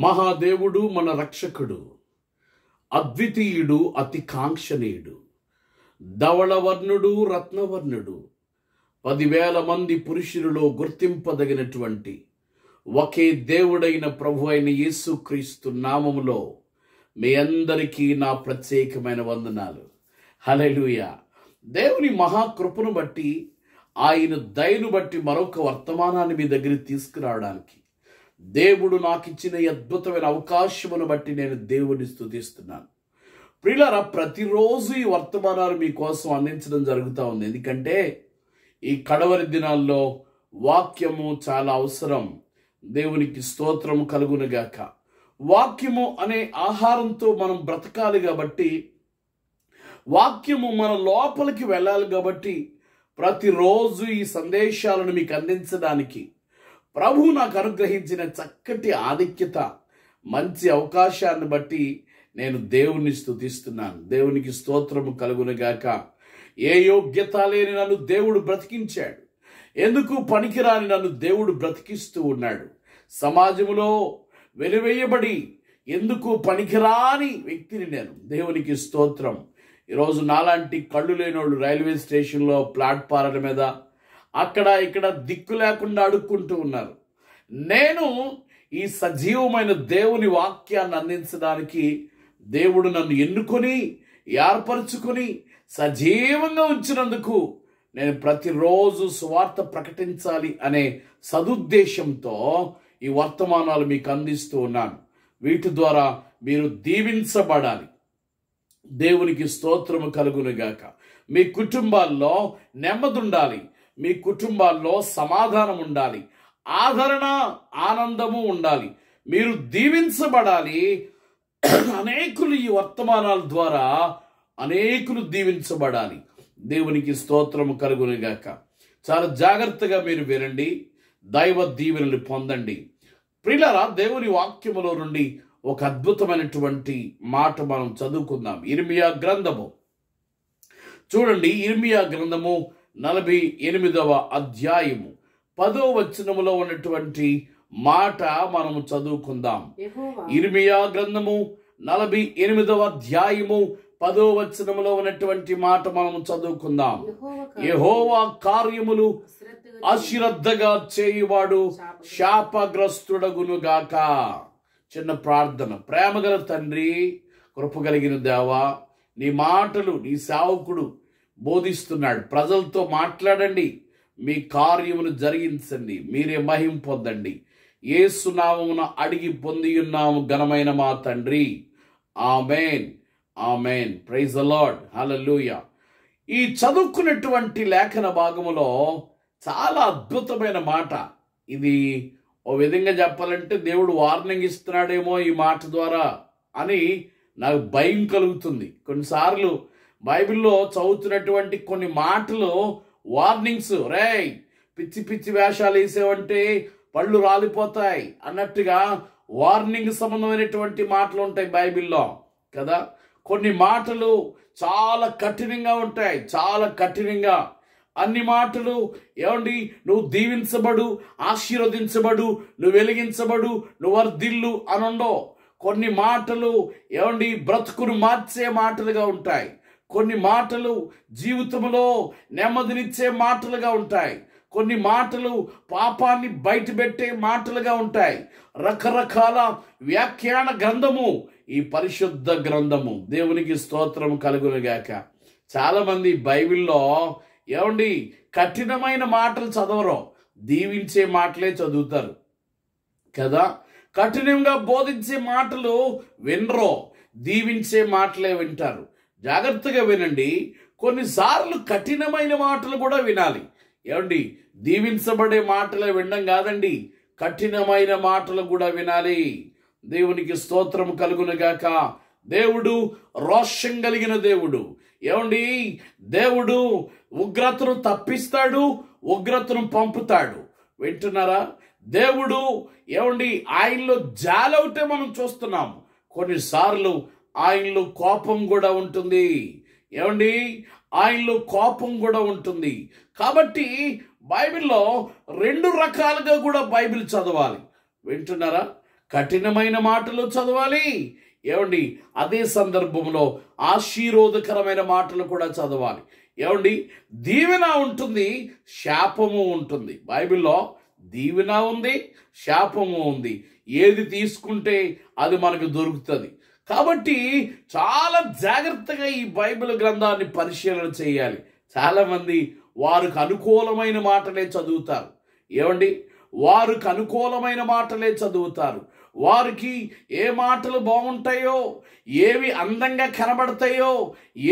మహాదేవుడు మన రక్షకుడు, అద్వితీయుడు, అతి కాంక్షణీయుడు, ధవళవర్ణుడు, రత్నవర్ణుడు, 10,000 మంది పురుషులలో గుర్తింపదగినటువంటి ఒకే దేవుడైన ప్రభు అయిన యేసుక్రీస్తు నామములో మీ అందరికీ నా ప్రత్యేకమైన వందనాలు. హల్లెలూయా. దేవుని మహాకృపను బట్టి, ఆయన దయను బట్టి మరొక వర్తమానాన్ని మీ దగ్గరికి తీసుకురావడానికి దేవుడు నాకు ఇచ్చిన అద్భుతమైన అవకాశమును బట్టి నేను దేవుడిని స్తుతిస్తున్నాను. ప్రియులారా, ప్రతిరోజు ఈ వర్తమానాలు మీకోసం అందించడం జరుగుతూ ఉంది. ఎందుకంటే ఈ కడవరి దినాల్లో వాక్యము చాలా అవసరం. దేవునికి స్తోత్రము కలుగునుగాక. వాక్యము అనే ఆహారంతో మనం బ్రతకాలి కాబట్టి, వాక్యము మన లోపలికి వెళ్ళాలి కాబట్టి, ప్రతిరోజు ఈ సందేశాలను మీకు అందించడానికి ప్రభువు నాకు అనుగ్రహించిన చక్కటి ఆధిక్యత, మంచి అవకాశాన్ని బట్టి నేను దేవుని స్తుతిస్తున్నాను. దేవునికి స్తోత్రము కలుగునుగాక. ఏ యోగ్యత లేని నన్ను దేవుడు బ్రతికించాడు. ఎందుకు పనికిరాని నన్ను దేవుడు బ్రతికిస్తూ ఉన్నాడు. సమాజంలో వెలివేయబడి ఎందుకు పనికిరాని వ్యక్తిని నేను. దేవునికి స్తోత్రం. ఈరోజు నాలాంటి కళ్ళు లేనోళ్ళు రైల్వే స్టేషన్లో ప్లాట్ఫారాల మీద అక్కడ ఇక్కడ దిక్కు లేకుండా అడుక్కుంటూ ఉన్నారు. నేను ఈ సజీవమైన దేవుని వాక్యాన్ని అందించడానికి దేవుడు నన్ను ఎన్నుకొని ఏర్పరచుకొని సజీవంగా ఉంచినందుకు నేను ప్రతిరోజు సువార్త ప్రకటించాలి అనే సదుద్దేశంతో ఈ వర్తమానాలు మీకు అందిస్తూ ఉన్నాను. వీటి ద్వారా మీరు దీవించబడాలి. దేవునికి స్తోత్రము కలుగునుగాక. మీ కుటుంబాల్లో నెమ్మది ఉండాలి. మీ కుటుంబాల్లో సమాధానం ఉండాలి. ఆదరణ, ఆనందము ఉండాలి. మీరు దీవించబడాలి. అనేకులు ఈ వర్తమానాల ద్వారా అనేకులు దీవించబడాలి. దేవునికి స్తోత్రము కలుగునుగాక. చాలా జాగ్రత్తగా మీరు వినండి. దైవ దీవెనలు పొందండి. ప్రియులారా, దేవుని వాక్యములో నుండి ఒక అద్భుతమైనటువంటి మాట మనం చదువుకుందాం. ఇర్మియా గ్రంథము చూడండి. ఇర్మియా గ్రంథము 48వ అధ్యాయము 10వ వచనములో ఉన్నటువంటి మాట మనము చదువుకుందాం. ఇర్మియా గ్రంథము 48వ అధ్యాయము 10వ వచనములో ఉన్నటువంటి మాట మనము చదువుకుందాం. యెహోవా కార్యములు అశ్రద్ధగా చేయువాడు శాపగ్రస్తుడగునుగాక. చిన్న ప్రార్థన. ప్రేమగల తండ్రి, కృపగలిగిన దేవా, నీ మాటలు నీ సేవకుడు బోధిస్తున్నాడు. ప్రజలతో మాట్లాడండి. మీ కార్యమును జరిగించండి. మీరే మహిమ పొందండి. యేసు నామమున అడిగి పొంది ఉన్నాము ఘనమైన మా తండ్రి. Amen, amen. Praise the lord. Hallelujah. ఈ చదువుకున్నటువంటి లేఖన భాగములో చాలా అద్భుతమైన మాట. ఇది ఓ విధంగా చెప్పాలంటే దేవుడు వార్నింగ్ ఇస్తున్నాడేమో ఈ మాట ద్వారా అని నాకు భయం కలుగుతుంది. కొన్నిసార్లు బైబిల్లో చదువుతున్నటువంటి కొన్ని మాటలు వార్నింగ్స్. రేయ్, పిచ్చి పిచ్చి వేషాలు వేసేవంటే పళ్ళు రాలిపోతాయి అన్నట్టుగా వార్నింగ్ సంబంధమైనటువంటి మాటలు ఉంటాయి బైబిల్లో కదా. కొన్ని మాటలు చాలా కఠినంగా ఉంటాయి. చాలా కఠినంగా అన్ని మాటలు ఏమండి, నువ్వు దీవించబడు, ఆశీర్వదించబడు, నువ్వు వెలిగించబడు, నువ్వు వర్ధిల్లు అనుండో. కొన్ని మాటలు ఏమండి బ్రతుకును మార్చే మాటలుగా ఉంటాయి. కొన్ని మాటలు జీవితంలో నెమ్మదినిచ్చే మాటలుగా ఉంటాయి. కొన్ని మాటలు పాపాన్ని బయటపెట్టే మాటలుగా ఉంటాయి. రకరకాల వ్యాఖ్యాన గ్రంథము ఈ పరిశుద్ధ గ్రంథము. దేవునికి స్తోత్రం కలుగునుగాక. చాలామంది బైబిల్లో ఏమండి కఠినమైన మాటలు చదవరు, దీవించే మాటలే చదువుతారు కదా. కఠినంగా బోధించే మాటలు వినరో, దీవించే మాటలే వింటారు. జాగ్రత్తగా వినండి. కొన్నిసార్లు కఠినమైన మాటలు కూడా వినాలి. ఏమండి, దీవించబడే మాటలే వినడం కాదండి, కఠినమైన మాటలు కూడా వినాలి. దేవునికి స్తోత్రం కలుగునుగాక. దేవుడు రోషం కలిగిన దేవుడు. ఏమండి, దేవుడు ఉగ్రతను తప్పిస్తాడు, ఉగ్రతను పంపుతాడు. వింటున్నారా? దేవుడు ఏమండి ఆయనలో జాలవుతే మనం చూస్తున్నాము. కొన్నిసార్లు ఆయనలో కోపం కూడా ఉంటుంది. ఏమండి, ఆయనలో కోపం కూడా ఉంటుంది. కాబట్టి బైబిల్లో 2 రకాలుగా కూడా బైబిల్ చదవాలి. వింటున్నారా? కఠినమైన మాటలు చదవాలి. ఏమండి, అదే సందర్భంలో ఆశీర్వాదకరమైన మాటలు కూడా చదవాలి. ఏమండి, దీవెన ఉంటుంది, శాపము ఉంటుంది. బైబిల్లో దీవెన ఉంది, శాపము ఉంది. ఏది తీసుకుంటే అది మనకు దొరుకుతుంది. కాబట్టి చాలా జాగ్రత్తగా ఈ బైబిల్ గ్రంథాన్ని పరిశీలన చేయాలి. చాలామంది వారికి అనుకూలమైన మాటలే చదువుతారు. ఏమండి, వారికి అనుకూలమైన మాటలే చదువుతారు. వారికి ఏ మాటలు బాగుంటాయో, ఏవి అందంగా కనబడతాయో,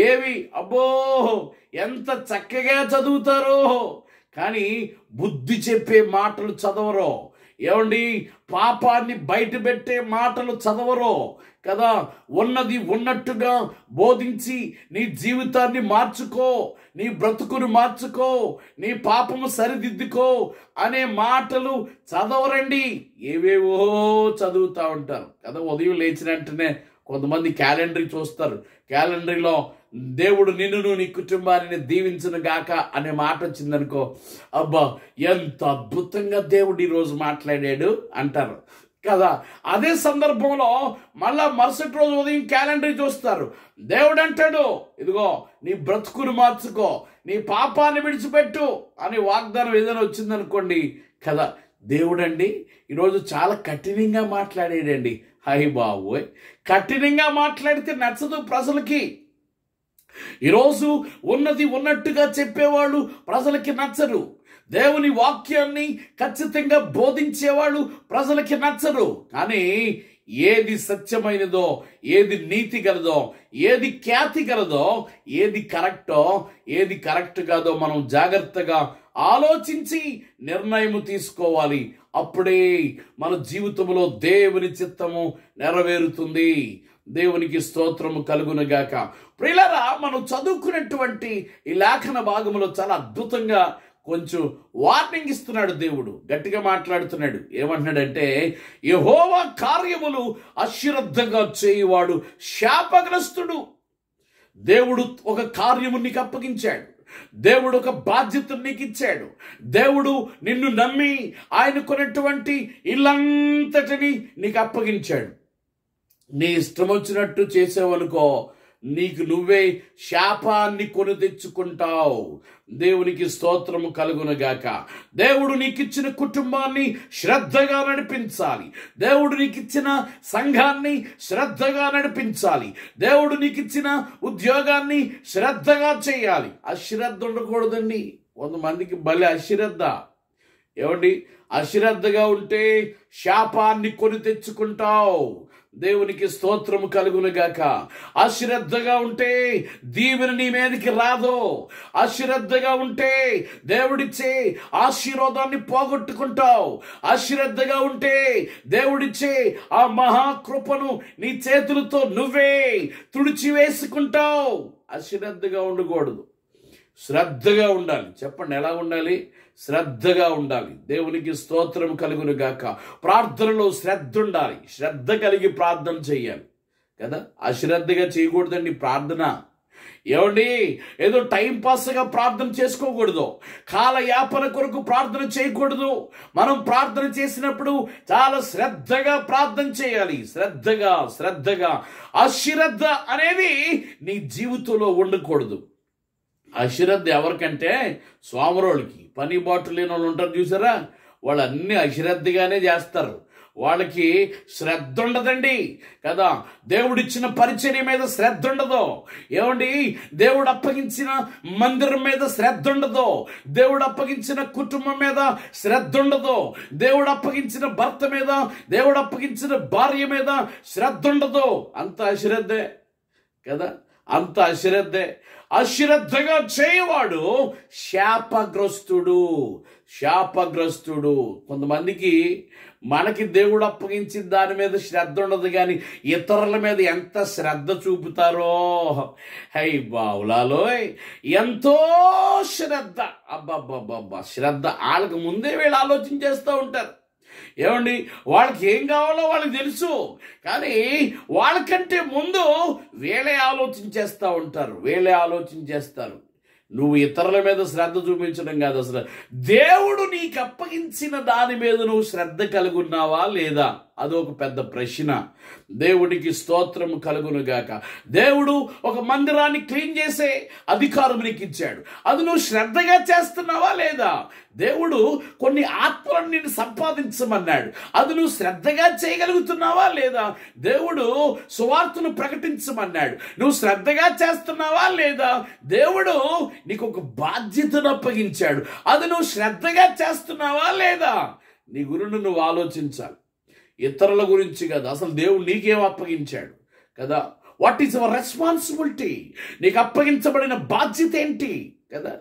ఏవి అబ్బో ఎంత చక్కగా చదువుతారో, కానీ బుద్ధి చెప్పే మాటలు చదవరో. ఏమండి, పాపాన్ని బయటపెట్టే మాటలు చదవరో కదా. ఉన్నది ఉన్నట్టుగా బోధించి నీ జీవితాన్ని మార్చుకో, నీ బ్రతుకును మార్చుకో, నీ పాపము సరిదిద్దుకో అనే మాటలు చదవరండి. ఏవేవో చదువుతూ ఉంటారు కదా. ఉదయం లేచిన వెంటనే కొంతమంది క్యాలెండరీ చూస్తారు. క్యాలెండరీలో దేవుడు నిన్ను నీ కుటుంబాన్ని దీవించును గాక అనే మాట వచ్చిందనుకో, అబ్బా ఎంత అద్భుతంగా దేవుడు ఈరోజు మాట్లాడాడు అంటారు కదా. అదే సందర్భంలో మళ్ళా మరుసటి రోజు ఉదయం క్యాలెండర్ చూస్తారు. దేవుడు అంటాడు, ఇదిగో నీ బ్రతుకును మార్చుకో, నీ పాపాన్ని విడిచిపెట్టు అని వాగ్దానం ఏదైనా వచ్చిందనుకోండి కదా. దేవుడండి ఈరోజు చాలా కఠినంగా మాట్లాడాడండి. హై బాబోయ్, కఠినంగా మాట్లాడితే నచ్చదు ప్రజలకి. ఈరోజు ఉన్నది ఉన్నట్టుగా చెప్పేవాళ్ళు ప్రజలకి నచ్చరు. దేవుని వాక్యాన్ని ఖచ్చితంగా బోధించేవాళ్ళు ప్రజలకి నచ్చరు. కానీ ఏది సత్యమైనదో, ఏది నీతి గలదో, ఏది ఖ్యాతి గలదో, ఏది కరెక్టో, ఏది కరెక్ట్ కాదో మనం జాగ్రత్తగా ఆలోచించి నిర్ణయం తీసుకోవాలి. అప్పుడే మన జీవితంలో దేవుని చిత్తము నెరవేరుతుంది. దేవునికి స్తోత్రము కలుగునుగాక. ప్రియులారా, మనం చదువుకున్నటువంటి ఈ లేఖన భాగంలో చాలా అద్భుతంగా కొంచెం వార్నింగ్ ఇస్తున్నాడు. దేవుడు గట్టిగా మాట్లాడుతున్నాడు. ఏమంటున్నాడంటే, యెహోవా కార్యములు అశ్రద్ధగా చేయువాడు శాపగ్రస్తుడు. దేవుడు ఒక కార్యము నీకు అప్పగించాడు. దేవుడు ఒక బాధ్యతను నీకు ఇచ్చాడు. దేవుడు నిన్ను నమ్మి ఆయన కొన్నటువంటి ఇల్లంతటిని నీకు అప్పగించాడు. నీ ఇష్టం వచ్చినట్టు చేసావనుకో, నీకు నువ్వే శాపాన్ని కొని తెచ్చుకుంటావు. దేవునికి స్తోత్రము కలుగునుగాక. దేవుడు నీకిచ్చిన కుటుంబాన్ని శ్రద్ధగా నడిపించాలి. దేవుడు నీకిచ్చిన సంఘాన్ని శ్రద్ధగా నడిపించాలి. దేవుడు నీకిచ్చిన ఉద్యోగాన్ని శ్రద్ధగా చేయాలి. అశ్రద్ధ ఉండకూడదండి. కొంతమందికి భలే అశ్రద్ధ. ఏమండి, అశ్రద్ధగా ఉంటే శాపాన్ని కొని తెచ్చుకుంటావు. దేవునికి స్తోత్రము కలుగునుగాక. అశ్రద్ధగా ఉంటే దీవెన నీ మీదకి రాదు. అశ్రద్ధగా ఉంటే దేవుడిచ్చే ఆశీర్వాదాన్ని పోగొట్టుకుంటావు. అశ్రద్ధగా ఉంటే దేవుడిచ్చే ఆ మహాకృపను నీ చేతులతో నువ్వే తుడిచివేసుకుంటావు. అశ్రద్ధగా ఉండకూడదు, శ్రద్ధగా ఉండాలి. చెప్పండి, ఎలా ఉండాలి? శ్రద్ధగా ఉండాలి. దేవునికి స్తోత్రం కలుగును గాక. ప్రార్థనలో శ్రద్ధ ఉండాలి. శ్రద్ధ కలిగి ప్రార్థన చేయాలి కదా. అశ్రద్ధగా చేయకూడదండి ప్రార్థన. ఏమండి, ఏదో టైం పాస్గా ప్రార్థన చేసుకోకూడదు. కాలయాపన కొరకు ప్రార్థన చేయకూడదు. మనం ప్రార్థన చేసినప్పుడు చాలా శ్రద్ధగా ప్రార్థన చేయాలి. శ్రద్ధగా. అశ్రద్ధ అనేది నీ జీవితంలో ఉండకూడదు. అశ్రద్ధ ఎవరికంటే సోమరోళ్ళకి, పని బాటు లేని వాళ్ళు ఉంటారు చూసారా, వాళ్ళు అన్ని అశ్రద్ధగానే చేస్తారు. వాళ్ళకి శ్రద్ధ ఉండదండి కదా. దేవుడిచ్చిన పరిచర్య మీద శ్రద్ధ ఉండదు. ఏమండి, దేవుడు అప్పగించిన మందిరం మీద శ్రద్ధ ఉండదు. దేవుడు అప్పగించిన కుటుంబం మీద శ్రద్ధ ఉండదు. దేవుడు అప్పగించిన భర్త మీద, దేవుడు అప్పగించిన భార్య మీద శ్రద్ధ ఉండదు. అంత అశ్రద్ధే కదా, అంత అశ్రద్ధే. అశ్రద్ధగా చేయవాడు శాపగ్రస్తుడు. కొంతమందికి మనకి దేవుడు అప్పగించిన దాని మీద శ్రద్ధ ఉండదు, కానీ ఇతరుల మీద ఎంత శ్రద్ధ చూపుతారో. హై బావులాలోయ్, ఎంతో శ్రద్ధ. అబ్బబ్బబ్బబ్బా, శ్రద్ధ. వాళ్ళకి ముందే వీళ్ళు ఆలోచన చేస్తూ ఉంటారు. ఏమండి, వాళ్ళకి ఏం కావాలో వాళ్ళకి తెలుసు, కానీ వాళ్ళకంటే ముందు వీళ్ళే ఆలోచించేస్తారు. నువ్వు ఇతరుల మీద శ్రద్ధ చూపించడం కాదు, అసలు దేవుడు నీకు అప్పగించిన దాని మీద నువ్వు శ్రద్ధ కలిగి ఉన్నావా లేదా? అదొక పెద్ద ప్రశ్న. దేవునికి స్తోత్రము కలుగునుగాక. దేవుడు ఒక మందిరాన్ని క్లీన్ చేసే అధికారం నీకు ఇచ్చాడు. అది నువ్వు శ్రద్ధగా చేస్తున్నావా లేదా? దేవుడు కొన్ని ఆత్మలను నేను సంపాదించమన్నాడు. అది నువ్వు శ్రద్ధగా చేయగలుగుతున్నావా లేదా? దేవుడు సువార్తను ప్రకటించమన్నాడు. నువ్వు శ్రద్ధగా చేస్తున్నావా లేదా? దేవుడు నీకు ఒక బాధ్యతను అప్పగించాడు. అది నువ్వు శ్రద్ధగా చేస్తున్నావా లేదా? నీ గురుని నువ్వు ఆలోచించాలి. ఇతరుల గురించి కదా, అసలు దేవుడు నీకేం అప్పగించాడు కదా. What is our responsibility? నీకు అప్పగించబడిన బాధ్యత ఏంటి కదా.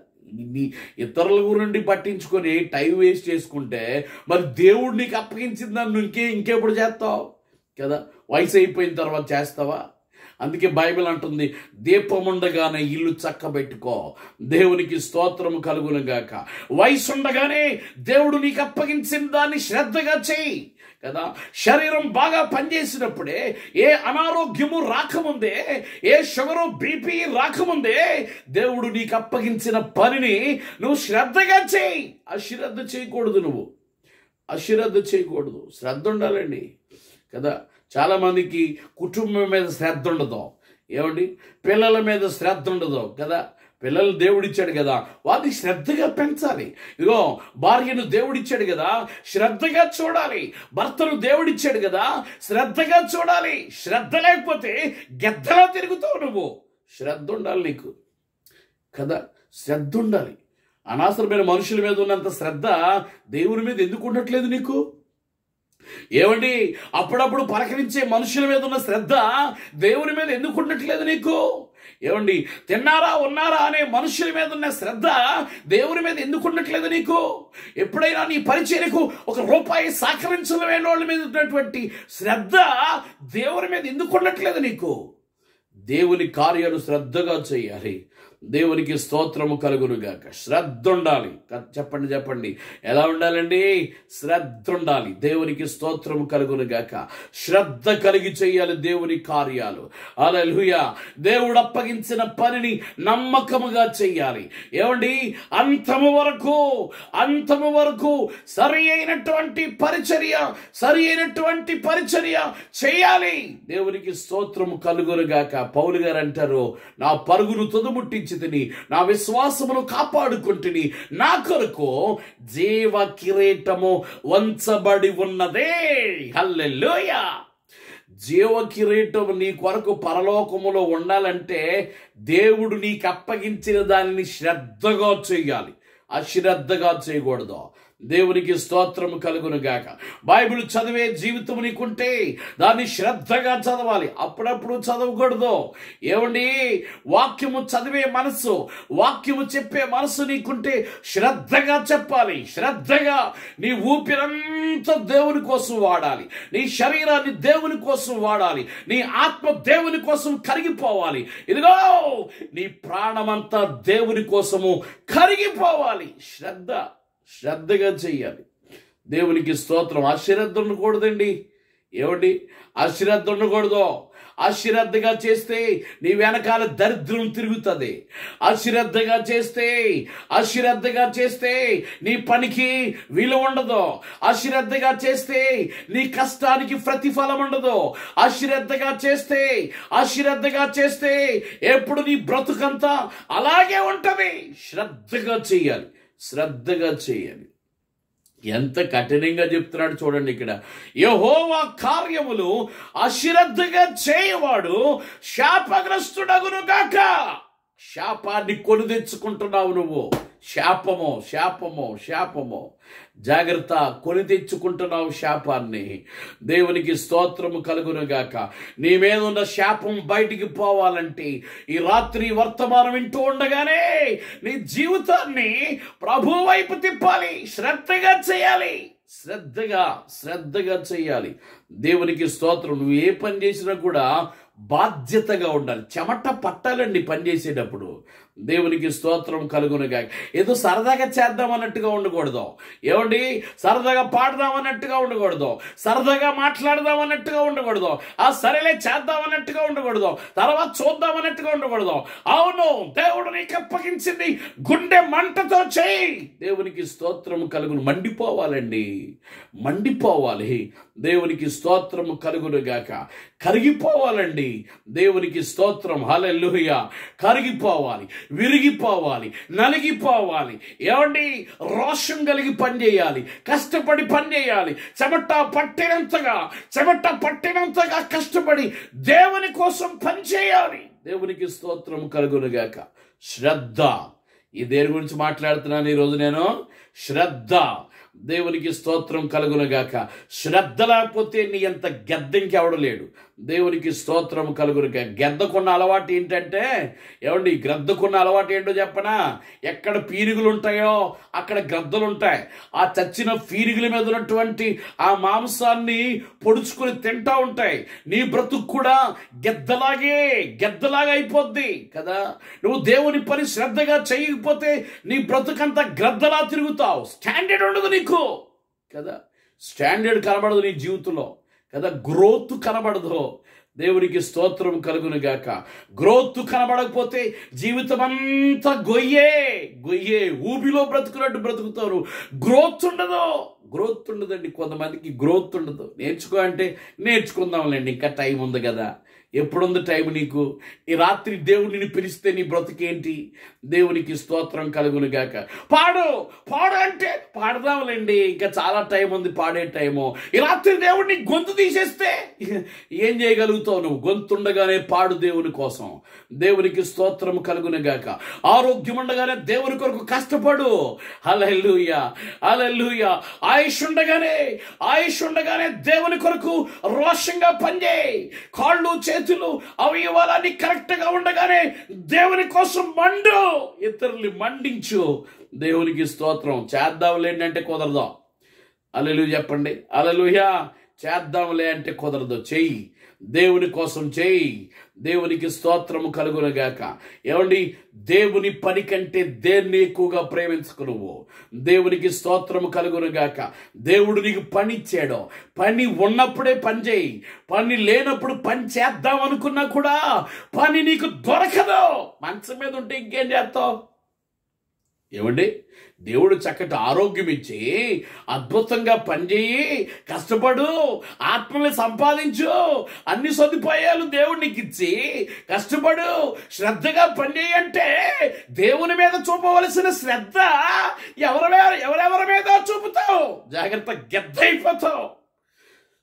నీ ఇతరుల గురించి పట్టించుకొని టైం వేస్ట్ చేసుకుంటే మరి దేవుడు నీకు అప్పగించింది నువ్వు ఇంకెప్పుడు చేస్తావు కదా. వయసు అయిపోయిన తర్వాత చేస్తావా? అందుకే బైబిల్ అంటుంది, దీపముండగానే ఇల్లు చక్కబెట్టుకో, దేవునికి స్తోత్రము కలుగునుగాక. వయసు ఉండగానే దేవుడు నీకు అప్పగించిన దాన్ని శ్రద్ధగా చేయి కదా. శరీరం బాగా పనిచేసినప్పుడే, ఏ అనారోగ్యము రాకముందే, ఏ షుగరు బీపీ రాకముందే దేవుడు నీకు అప్పగించిన పనిని నువ్వు శ్రద్ధగా చేయి. అశ్రద్ధ చేయకూడదు. నువ్వు అశ్రద్ధ చేయకూడదు, శ్రద్ధ ఉండాలండి కదా. చాలామందికి కుటుంబం మీద శ్రద్ధ ఉండదు. ఏమండి, పిల్లల మీద శ్రద్ధ ఉండదు కదా. పిల్లలు దేవుడిచ్చాడు కదా, వారిని శ్రద్ధగా పెంచాలి. ఇగో భార్యను దేవుడిచ్చాడు కదా, శ్రద్ధగా చూడాలి. భర్తను దేవుడిచ్చాడు కదా, శ్రద్ధగా చూడాలి. శ్రద్ధ లేకపోతే గెద్దలా తిరుగుతావు నువ్వు. శ్రద్ధ ఉండాలి నీకు కదా, శ్రద్ధ ఉండాలి. అనవసరమైన మనుషుల మీద ఉన్నంత శ్రద్ధ దేవుని మీద ఎందుకు ఉండట్లేదు నీకు? ఏమండి, అప్పుడప్పుడు పలకరించే మనుషుల మీద ఉన్న శ్రద్ధ దేవుని మీద ఎందుకు ఉండట్లేదు నీకు? ఏమండి, తిన్నారా ఉన్నారా అనే మనుషుల మీద ఉన్న శ్రద్ధ దేవుని మీద ఎందుకు ఉండట్లేదు నీకు? ఎప్పుడైనా నీ పరిచర్యకు ₹1 సహకరించలేని వాళ్ళ మీద ఉన్నటువంటి శ్రద్ధ దేవుని మీద ఎందుకు ఉండట్లేదు నీకు? దేవుని కార్యాలు శ్రద్ధగా చేయాలి. దేవునికి స్తోత్రము కలుగునుగాక. శ్రద్ధ ఉండాలి. చెప్పండి చెప్పండి, ఎలా ఉండాలండి? శ్రద్ధ ఉండాలి. దేవునికి స్తోత్రము కలుగునుగాక. శ్రద్ధ కలిగి చేయాలి దేవుని కార్యాలు. హల్లెలూయా. దేవుడు అప్పగించిన పనిని నమ్మకముగా చేయాలి. ఏమండి, అంతము వరకు సరి అయినటువంటి పరిచర్య చేయాలి. దేవునికి స్తోత్రము కలుగునుగాక. పౌలు గారు అంటారు, నా పరుగును తుదముట్టించి నా విశ్వాసమును కాపాడుకుంటుని, నా కొరకు జీవ కిరీటము వంచబడి ఉన్నదే. హల్లెలూయా. జీవ కిరీటం నీ కొరకు పరలోకములో ఉండాలంటే దేవుడు నీకు అప్పగించిన దానిని శ్రద్ధగా చేయాలి, అశ్రద్ధగా చేయకూడదు. దేవునికి స్తోత్రము కలుగునుగాక. బైబిల్ చదివే జీవితం నీకుంటే దాన్ని శ్రద్ధగా చదవాలి, అప్పుడప్పుడు చదవకూడదు. ఏమండి, వాక్యము చదివే మనసు, వాక్యము చెప్పే మనసు నీకుంటే శ్రద్ధగా చెప్పాలి. శ్రద్ధగా నీ ఊపిరంతా దేవుని కోసం వాడాలి, నీ శరీరాన్ని దేవుని కోసం వాడాలి, నీ ఆత్మ దేవుని కోసం కరిగిపోవాలి. ఇదిగో నీ ప్రాణమంతా దేవుని కోసము కరిగిపోవాలి. శ్రద్ధగా చెయ్యాలి. దేవునికి స్తోత్రం. అశ్రద్ధ ఉండకూడదండి. ఏమండి, అశ్రద్ధ ఉండకూడదు. అశ్రద్ధగా చేస్తే నీ వెనకాల దరిద్రం తిరుగుతుంది. అశ్రద్ధగా చేస్తే నీ పనికి విలువ ఉండదు. అశ్రద్ధగా చేస్తే నీ కష్టానికి ప్రతిఫలం ఉండదు. అశ్రద్ధగా చేస్తే ఎప్పుడు నీ బ్రతుకంతా అలాగే ఉంటది. శ్రద్ధగా చేయాలి. ఎంత కఠినంగా చెప్తున్నాడు చూడండి ఇక్కడ. యెహోవా కార్యములు అశ్రద్ధగా చేయవాడు శాపగ్రస్తుడగును గాక. శాపాన్ని కొని తెచ్చుకుంటున్నావు నువ్వు. శాపము. జాగ్రత్త, కొని తెచ్చుకుంటున్నావు శాపాన్ని. దేవునికి స్తోత్రము కలుగునుగాక. నీ మీద ఉన్న శాపం బయటికి పోవాలంటే ఈ రాత్రి వర్తమానం వింటూ ఉండగానే నీ జీవితాన్ని ప్రభు వైపు తిప్పాలి. శ్రద్ధగా చేయాలి. దేవునికి స్తోత్రం. నువ్వు ఏ పని చేసినా కూడా బాధ్యతగా ఉండాలి. చెమట పట్టాలండి పని చేసేటప్పుడు. దేవునికి స్తోత్రం కలుగునుగాక. ఏదో సరదాగా చేద్దాం అన్నట్టుగా ఉండకూడదు. ఏమండి, సరదాగా పాడదాం అన్నట్టుగా ఉండకూడదు. సరదాగా మాట్లాడదాం అన్నట్టుగా ఉండకూడదు. సరేలే చేద్దాం అన్నట్టుగా ఉండకూడదు. తర్వాత చూద్దాం అన్నట్టుగా ఉండకూడదు. అవును, దేవుడు నీకు అప్పగించింది గుండె మంటతో చేయి. దేవునికి స్తోత్రం కలుగును. మండిపోవాలండి, మండిపోవాలి. దేవునికి స్తోత్రం కలుగునుగాక. కరిగిపోవాలండి. దేవునికి స్తోత్రం. హల్లెలూయా. కరిగిపోవాలి, విరిగిపోవాలి, నలిగిపోవాలి. ఏమండి, రోషం కలిగి పనిచేయాలి, కష్టపడి పనిచేయాలి. చెమట పట్టినంతగా కష్టపడి దేవుని కోసం పనిచేయాలి. దేవునికి స్తోత్రం కలుగునుగాక. శ్రద్ధ, ఈ దేని గురించి మాట్లాడుతున్నాను ఈరోజు నేను. శ్రద్ధ. దేవునికి స్తోత్రం కలుగునుగాక. శ్రద్ధ లేకపోతే నీ అంత గెద్ద ఇంకెవడు లేడు. దేవునికి స్తోత్రం కలుగునుగాక. గెద్దకున్న అలవాటు ఏంటంటే, ఏమండి, గ్రద్దకున్న అలవాటు ఏంటో చెప్పనా? ఎక్కడ పీరుగులు ఉంటాయో అక్కడ గ్రద్దలు ఉంటాయి. ఆ చచ్చిన పీరుగుల మీద ఉన్నటువంటి ఆ మాంసాన్ని పొడుచుకుని తింటా ఉంటాయి. నీ బ్రతుకు కూడా గెద్దలాగా అయిపోద్ది కదా. నువ్వు దేవుని పని శ్రద్ధగా చేయకపోతే నీ బ్రతుకంతా గ్రద్దలా తిరుగుతావు. స్టాండర్డ్ ఉండదు నీకు కదా. స్టాండర్డ్ కనబడదు నీ జీవితంలో కదా. గ్రోత్ కనబడదు. దేవునికి స్తోత్రం కలుగునుగాక. గ్రోత్ కనబడకపోతే జీవితం అంతా గొయ్యే ఊబిలో బ్రతుకున్నట్టు బ్రతుకుతారు. గ్రోత్ ఉండదండి. కొంతమందికి గ్రోత్ ఉండదు. నేర్చుకో అంటే నేర్చుకుందాంలేండి, ఇంకా టైం ఉంది కదా. ఎప్పుడుంది టైం నీకు? ఈ రాత్రి దేవుడిని పిలిస్తే నీ బ్రతుకేంటి? దేవునికి స్తోత్రం కలుగునుగాక. పాడు అంటే పాడదాంలేండి, ఇంకా చాలా టైం ఉంది, పాడే టైము. ఈ రాత్రి దేవుడిని గొంతు తీసేస్తే ఏం చేయగలుగుతావు నువ్వు? గొంతుండగానే పాడు దేవుని కోసం. దేవునికి స్తోత్రం కలుగునుగాక. ఆరోగ్యం ఉండగానే దేవుని కొరకు కష్టపడు. హల్లెలూయా. ఆయుష్ ఉండగానే దేవుని కొరకు రోషంగా పనిచేయి. కాళ్ళు చేతులు అవయవాలన్నీ కరెక్ట్ గా ఉండగానే దేవుని కోసం మండు, ఇతరుల్ని మండించు. దేవునికి స్తోత్రం. చేద్దాంలేండి అంటే కుదరదు. హల్లెలూయా చెప్పండి. హల్లెలూయా. చేద్దాంలే అంటే కుదరదు. చెయ్యి, దేవుని కోసం చెయ్యి. దేవునికి స్తోత్రము కలుగునుగాక. ఏమండి, దేవుని పని కంటే దేన్ని ఎక్కువగా ప్రేమించుకు నువ్వు. దేవునికి స్తోత్రము కలుగునుగాక. దేవుడు నీకు పని ఇచ్చాడు. పని ఉన్నప్పుడే పని చేయి. పని లేనప్పుడు పని చేద్దాం అనుకున్నా కూడా పని నీకు దొరకదు. మంచం మీద ఉంటే ఇంకేం చేస్తావు? ఏమండి, దేవుడు చక్కటి ఆరోగ్యం ఇచ్చి అద్భుతంగా పనిచేయి, కష్టపడు, ఆత్మని సంపాదించు, అన్ని సదుపాయాలు దేవుడు నీకు ఇచ్చి కష్టపడు, శ్రద్ధగా పనిచేయి అంటే దేవుని మీద చూపవలసిన శ్రద్ధ ఎవరెవరి మీద చూపుతావు? జాగ్రత్త, గెద్దయిపోతావు.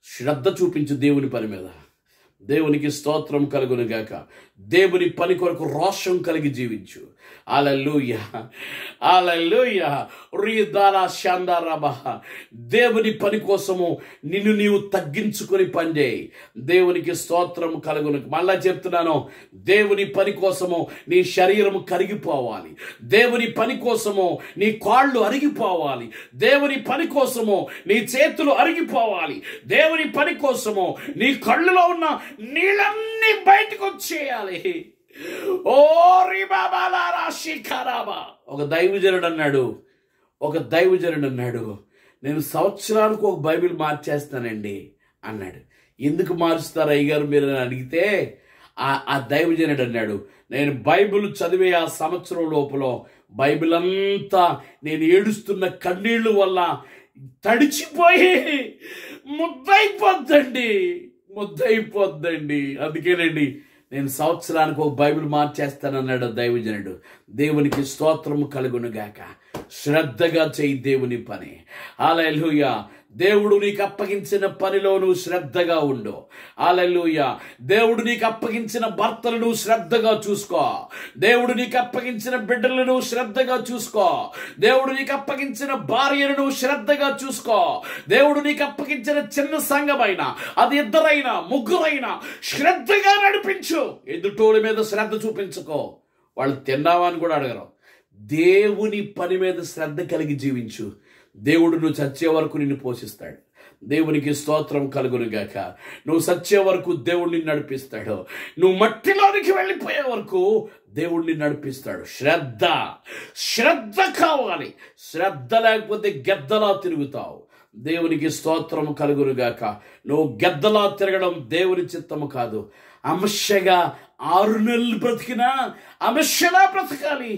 శ్రద్ధ చూపించు దేవుని పని మీద. దేవునికి స్తోత్రం కలుగునుగాక. దేవుని పని కొరకు రోషం కలిగి జీవించు. హల్లెలూయా. దేవుని పని కోసము నిన్ను నీవు తగ్గించుకొని పనిచేయి. దేవునికి స్తోత్రం కలుగును. మళ్ళా చెప్తున్నాను, దేవుని పని కోసము నీ శరీరము కరిగిపోవాలి. దేవుని పని కోసము నీ కాళ్ళు అరిగిపోవాలి. దేవుని పని కోసము నీ చేతులు అరిగిపోవాలి. దేవుని పని కోసము నీ కళ్ళులో ఉన్న నీళ్ళన్నీ బయటకు వచ్చేయాలి. ఒక దైవజనుడు అన్నాడు, నేను సంవత్సరానికి ఒక బైబిల్ మార్చేస్తానండి అన్నాడు. ఎందుకు మారుస్తారు అయ్యగారు మీరు అని అడిగితే ఆ దైవజనుడు అన్నాడు, నేను బైబిల్ చదివే ఆ సంవత్సరం లోపల బైబిల్ అంతా నేను ఏడుస్తున్న కన్నీళ్ళు వల్ల తడిచిపోయి ముద్దయిపోద్దండి. అందుకేనండి నేను సంవత్సరానికి ఒక బైబిల్ మార్చేస్తానన్నాడు దైవజనుడు. దేవునికి స్తోత్రము కలుగునుగాక. శ్రద్ధగా చేయి దేవుని పని. హల్లెలూయా. దేవుడు నీకు అప్పగించిన పనిలో నువ్వు శ్రద్ధగా ఉండు. హల్లెలూయా. దేవుడు నీకు అప్పగించిన భర్తలు నువ్వు శ్రద్ధగా చూసుకో. దేవుడు నీకు అప్పగించిన బిడ్డలను నువ్వు శ్రద్ధగా చూసుకో. దేవుడు నీకు అప్పగించిన భార్యను నువ్వు శ్రద్ధగా చూసుకో. దేవుడు నీకు అప్పగించిన చిన్న సంఘమైనా, అది ఇద్దరైనా ముగ్గురైనా శ్రద్ధగా నడిపించు. ఎదుటోళ్ళ మీద శ్రద్ధ చూపించుకో. వాళ్ళు తిన్నావా అని కూడా అడగరు. దేవుని పని మీద శ్రద్ధ కలిగి జీవించు. దేవుడు నువ్వు చచ్చే వరకు నిన్ను పోషిస్తాడు. దేవునికి స్తోత్రం కలుగునుగాక. నువ్వు సచ్చే వరకు దేవుడిని నడిపిస్తాడు. నువ్వు మట్టిలోనికి వెళ్ళిపోయే వరకు దేవుడిని నడిపిస్తాడు. శ్రద్ధ కావాలి. శ్రద్ధ లేకపోతే గెద్దలా తిరుగుతావు. దేవునికి స్తోత్రం కలుగునుగాక. నువ్వు గెద్దలా తిరగడం దేవుని చిత్తము కాదు. అంశగా 6 నెలలు బ్రతికినా అంశలా బ్రతకాలి.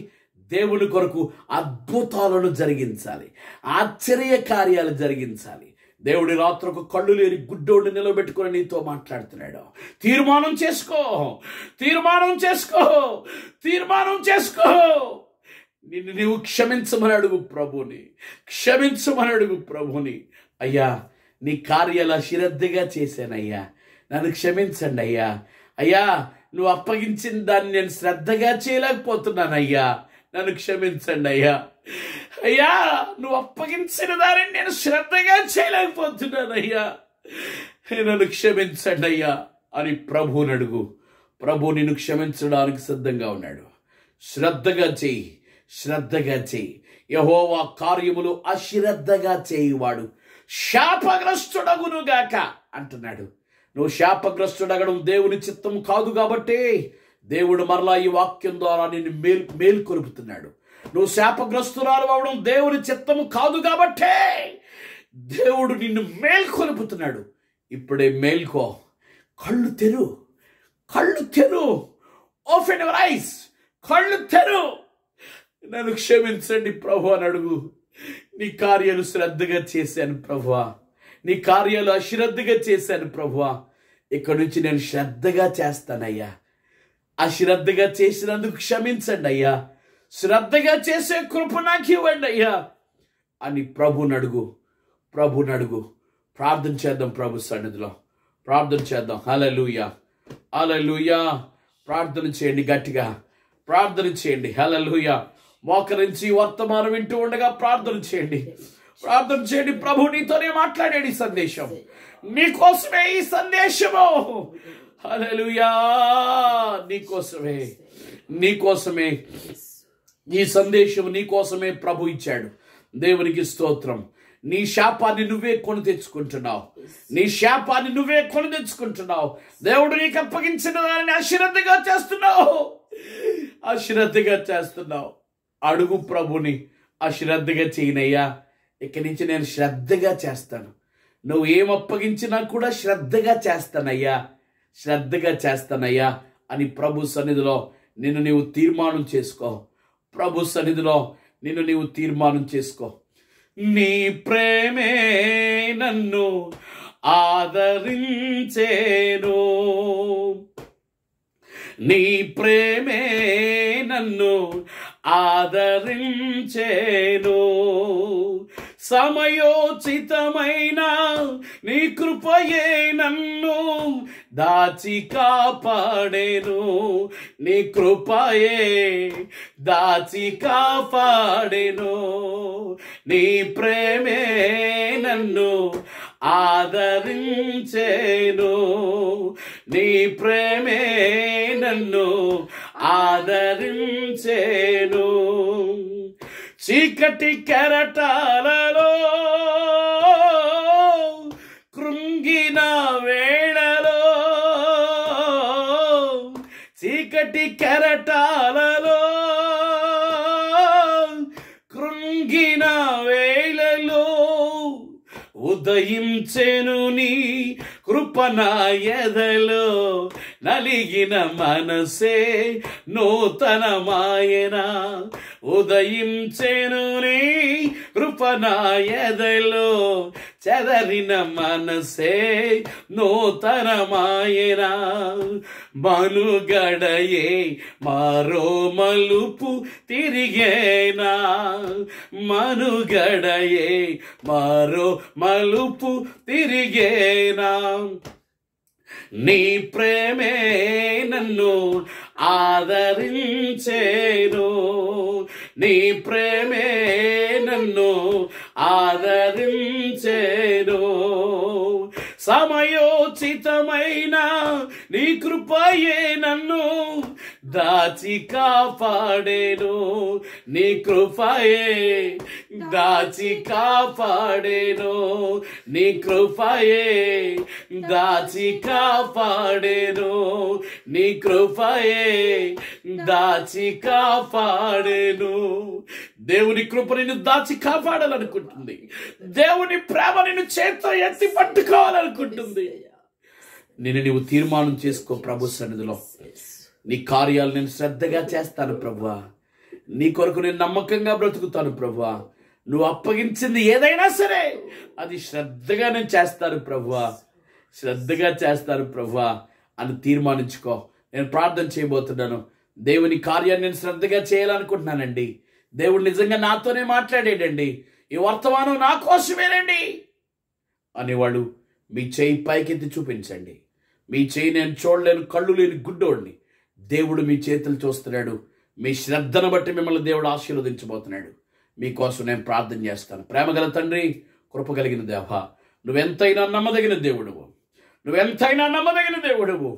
దేవుని కొరకు అద్భుతాలను జరిగించాలి, ఆశ్చర్య కార్యాలు జరిగించాలి. దేవుడి రాత్రికి కళ్ళు లేని గుడ్డోడిని నిలబెట్టుకొని నీతో మాట్లాడుతున్నాడు. తీర్మానం చేసుకో. నిన్ను నీవు క్షమించమని అడుగు ప్రభుని. అయ్యా, నీ కార్యాలు అశ్రద్ధగా చేశానయ్యా, నన్ను క్షమించండి అయ్యా. అయ్యా, నువ్వు అప్పగించిన దాన్ని నేను శ్రద్ధగా చేయలేకపోతున్నానయ్యా, నన్ను క్షమించండి అయ్యా. అయ్యా, నువ్వు అప్పగించిన దాన్ని నేను శ్రద్ధగా చేయలేకపోతున్నానయ్యా, నన్ను క్షమించండి అయ్యా అని ప్రభువుని అడుగు. ప్రభు నిన్ను క్షమించడానికి సిద్ధంగా ఉన్నాడు. శ్రద్ధగా చెయ్యి. యెహోవా కార్యములు అశ్రద్ధగా చేయువాడు శాపగ్రస్తుడగునుగాక అంటున్నాడు. నువ్వు శాపగ్రస్తుడగడం దేవుని చిత్తం కాదు కాబట్టి దేవుడు మరలా ఈ వాక్యం ద్వారా నిన్ను మేల్కొలుపుతున్నాడు. నువ్వు శాపగ్రస్తురాలు అవడం దేవుని చిత్తము కాదు కాబట్టే దేవుడు నిన్ను మేల్కొలుపుతున్నాడు. ఇప్పుడే మేల్కో. కళ్ళు తెరు. Open your eyes. కళ్ళు తెరు. నన్ను క్షమించండి ప్రభు అని అడుగు. నీ కార్యాలు శ్రద్ధగా చేశాను ప్రభువా, నీ కార్యాలు అశ్రద్ధగా చేశాను ప్రభువా. ఇక్కడి నుంచి నేను శ్రద్ధగా చేస్తానయ్యా. అశ్రద్ధగా చేసినందుకు క్షమించండి అయ్యా. శ్రద్ధగా చేసే కృప నాకు ఇవ్వండి అయ్యా అని ప్రభుని అడుగు. ప్రార్థన చేద్దాం. ప్రభు సన్నిధిలో ప్రార్థన చేద్దాం. హల్లెలూయా. ప్రార్థన చేయండి, గట్టిగా ప్రార్థన చేయండి. హల్లెలూయా. మోకరించి వర్తమానం వింటూ ఉండగా ప్రార్థన చేయండి. ప్రభు నీతోనే మాట్లాడాడు. ఈ సందేశం నీకోసమే. ఈ సందేశము హల్లెలూయా నీకోసమే. ఈ సందేశం నీకోసమే ప్రభు ఇచ్చాడు. దేవునికి స్తోత్రం. నీ శాపాన్ని నువ్వే కొని తెచ్చుకుంటున్నావు. దేవుడు నీకు అప్పగించిన దాన్ని అశ్రద్ధగా చేస్తున్నావు. అడుగు ప్రభుని, అశ్రద్ధగా చేయనయ్యా. ఇక్కడి నుంచి నేను శ్రద్ధగా చేస్తాను. నువ్వు ఏం అప్పగించినా కూడా శ్రద్ధగా చేస్తానయ్యా అని ప్రభు సన్నిధిలో నిన్ను నీవు తీర్మానం చేసుకో. నీ ప్రేమే నన్ను ఆదరించేను. సమయోచితమైన నీ కృపయే నన్ను దాచి కాపాడేను. నీ ప్రేమే నన్ను ఆదరించేను. చీకటి కెరటాలలో కృంగిన వేళలో, ఉదయించెను నీ కృప నా ఎదలో. నలిగిన మనసే నూతనమాయన. ఉదయించెను నీ కృప నా ఎదలో. చెదరిన మనసే నూతనమాయన. మనుగడయే మరో మలుపు తిరిగేనా. నీ ప్రేమే నన్ను ఆదరించేను. సమయోచితమైన నీ కృపయే నన్ను దాచి కాపాడేను, నీ కృపయే దాచి కాపాడేను, నీ కృపయే దాచి కాపాడేను, నీ కృపయే దాచి కాపాడేను. దేవుని కృప నిన్ను దాచి కాపాడాలనుకుంటుంది. దేవుని ప్రేమ నిన్ను చేత్తో ఎత్తి పట్టుకోవాలనుకుంటుంది. నీవు తీర్మానం చేసుకో ప్రభు సన్నిధిలో. నీ కార్యాలు నేను శ్రద్ధగా చేస్తాను ప్రభువా, నీ కొరకు నేను నమ్మకంగా బ్రతుకుతాను ప్రభువా. నువ్వు అప్పగించింది ఏదైనా సరే అది శ్రద్ధగా నేను చేస్తాను ప్రభువా, శ్రద్ధగా చేస్తాను ప్రభువా అని తీర్మానించుకో. నేను ప్రార్థన చేయబోతున్నాను. దేవుని కార్యాన్ని నేను శ్రద్ధగా చేయాలనుకుంటున్నానండి. దేవుడు నిజంగా నాతోనే మాట్లాడేటండి. ఈ వర్తమానం నా కోసమేనండి అనేవాళ్ళు మీ చేయి పైకెత్తి చూపించండి. మీ చేయి నేను చూడలేను, కళ్ళు లేని గుడ్డోడిని. దేవుడు మీ చేతులు చూస్తున్నాడు. మీ శ్రద్ధను బట్టి మిమ్మల్ని దేవుడు ఆశీర్వదించబోతున్నాడు. మీకోసం నేను ప్రార్థన చేస్తాను. ప్రేమగల తండ్రి, కృప కలిగిన దేవా, నువ్వెంతైనా నమ్మదగిన దేవుడువు, నువ్వెంతైనా నమ్మదగిన దేవుడువు.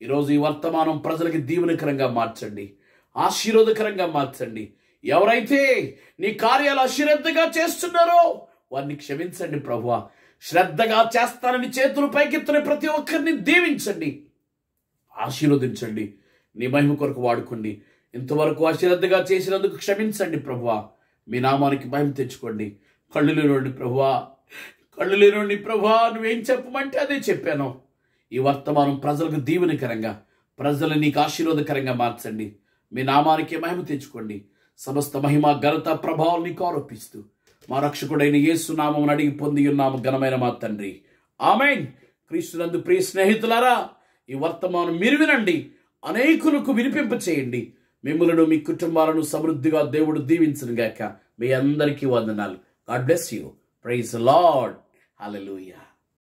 ఈరోజు ఈ వర్తమానం ప్రజలకి దీవెనకరంగా మార్చండి, ఆశీర్వాదకరంగా మార్చండి. ఎవరైతే నీ కార్యాలు అశ్రద్ధగా చేస్తున్నారో వారిని క్షమించండి ప్రభువా. శ్రద్ధగా చేస్తానని చేతులు పైకెత్తున ప్రతి ఒక్కరిని దీవించండి, ఆశీర్వదించండి. నీ మహిమ కొరకు వాడుకోండి. ఇంతవరకు అశ్రద్ధగా చేసినందుకు క్షమించండి ప్రభువా. మీ నామానికి మహిమ తెచ్చుకోండి. కళ్ళు లేనోండి ప్రభువా, కళ్ళు లేనోండి ప్రభువా, నువ్వేం చెప్పమంటే అదే చెప్పాను. ఈ వర్తమానం ప్రజలకు దీవెనకరంగా, ప్రజలు నీకు ఆశీర్వాదకరంగా మార్చండి. మీ నామానికి మహిమ తెచ్చుకోండి. సమస్త మహిమ ఘనత ప్రభావం నీకు ఆరోపిస్తూ మా రక్షకుడైన యేసు నామమున అడిగి పొంది ఉన్నాము ఘనమైన మా తండ్రి, ఆమేన్. క్రీస్తునందు ప్రియ స్నేహితులారా, ఈ వర్తమానం మీరు వినండి, అనేకులకు వినిపింప చేయండి. మిమ్మలను మీ కుటుంబాలను సమృద్ధిగా దేవుడు దీవించును గాక. మీ అందరికీ వందనాలు. God bless you. Praise the Lord. Hallelujah.